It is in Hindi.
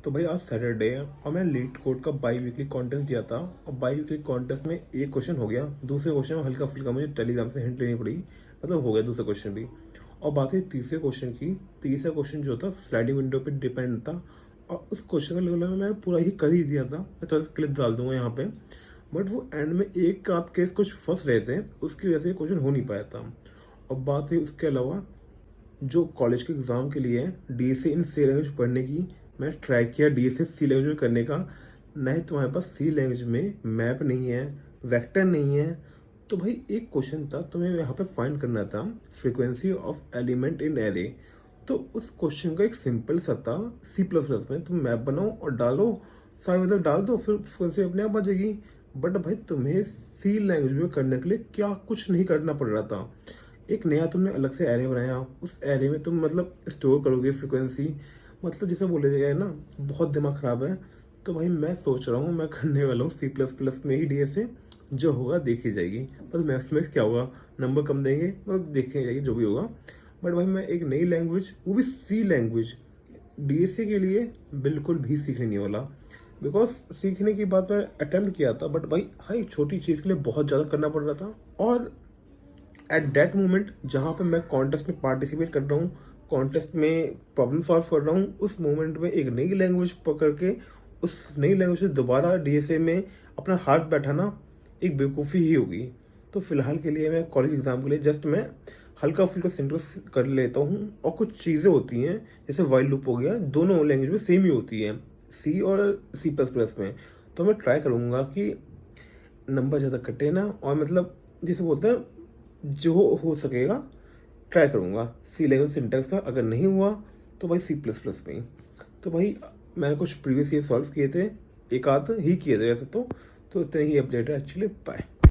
तो भाई आज सैटरडे है और मैं लीड कोड का बाई वीकली कॉन्टेस्ट दिया था। और बाई वीकली कॉन्टेस्ट में एक क्वेश्चन हो गया, दूसरे क्वेश्चन में हल्का फुल्का मुझे टेलीग्राम से हिंट लेनी पड़ी, मतलब हो गया दूसरा क्वेश्चन भी। और बात हुई तीसरे क्वेश्चन की। तीसरा क्वेश्चन जो था स्लाइडिंग विंडो पे डिपेंड था, और उस क्वेश्चन का लेवल में मैं पूरा ही कर ही दिया था। मैं थोड़ा सा क्लिप डाल दूंगा यहाँ पे, बट वो एंड में एक आध केस कुछ फंस रहे थे, उसकी वजह से क्वेश्चन हो नहीं पाया था। और बात हुई उसके अलावा जो कॉलेज के एग्ज़ाम के लिए डीएसए इन सी लैंग्वेज पढ़ने की। मैं ट्राई किया डीएसए सी लैंग्वेज में करने का, नहीं तुम्हारे पास सी लैंग्वेज में मैप नहीं है, वेक्टर नहीं है। तो भाई एक क्वेश्चन था, तुम्हें यहाँ पे फाइंड करना था frequency of element in array. तो उस क्वेश्चन का एक सिंपल सा था, सी प्लस प्लस में तुम मैप बनाओ और डालो, सारे मतलब डाल दो, फिर फ्रीक्वेंसी अपने आप आ जाएगी। बट भाई तुम्हें सी लैंग्वेज में करने के लिए क्या कुछ नहीं करना पड़ रहा था। एक नया तुमने अलग से एरे बनाया, उस एरे में तुम मतलब स्टोर करोगे फ्रिक्वेंसी, मतलब जैसे बोले जाए ना, बहुत दिमाग खराब है। तो भाई मैं सोच रहा हूँ मैं करने वाला हूँ सी प्लस प्लस में ही डीएसए, जो होगा देखी जाएगी। बस मैथ्स में क्या होगा, नंबर कम देंगे, मतलब देखी जाएगी जो भी होगा। बट भाई मैं एक नई लैंग्वेज, वो भी सी लैंग्वेज, डीएसए के लिए बिल्कुल भी सीखने नहीं वाला। बिकॉज सीखने की बात मैं अटेम्प्ट किया था, बट भाई हाँ एक छोटी चीज़ के लिए बहुत ज़्यादा करना पड़ रहा था। और एट दैट मोमेंट जहाँ पे मैं कॉन्टेस्ट में पार्टिसिपेट कर रहा हूँ, कॉन्टेस्ट में प्रॉब्लम सॉल्व कर रहा हूँ, उस मोमेंट में एक नई लैंग्वेज पकड़ के उस नई लैंग्वेज से दोबारा डीएसए में अपना हाथ बैठाना एक बेवकूफ़ी ही होगी। तो फिलहाल के लिए मैं कॉलेज एग्जाम के लिए जस्ट मैं हल्का फुल्का सेंटेंस कर लेता हूँ। और कुछ चीज़ें होती हैं जैसे वाइल लूप हो गया, दोनों लैंग्वेज में सेम ही होती है, सी और सी प्लस प्लस में। तो मैं ट्राई करूँगा कि नंबर ज़्यादा कटे ना, और मतलब जैसे बोलते हैं जो हो सकेगा ट्राई करूँगा सी लैंग्वेज सिंटैक्स का। अगर नहीं हुआ तो भाई सी प्लस प्लस में ही। तो भाई मैंने कुछ प्रीवियस ईयर सॉल्व किए थे, एक आध ही किए थे वैसे तो इतने ही अपडेट है एक्चुअली। बाय।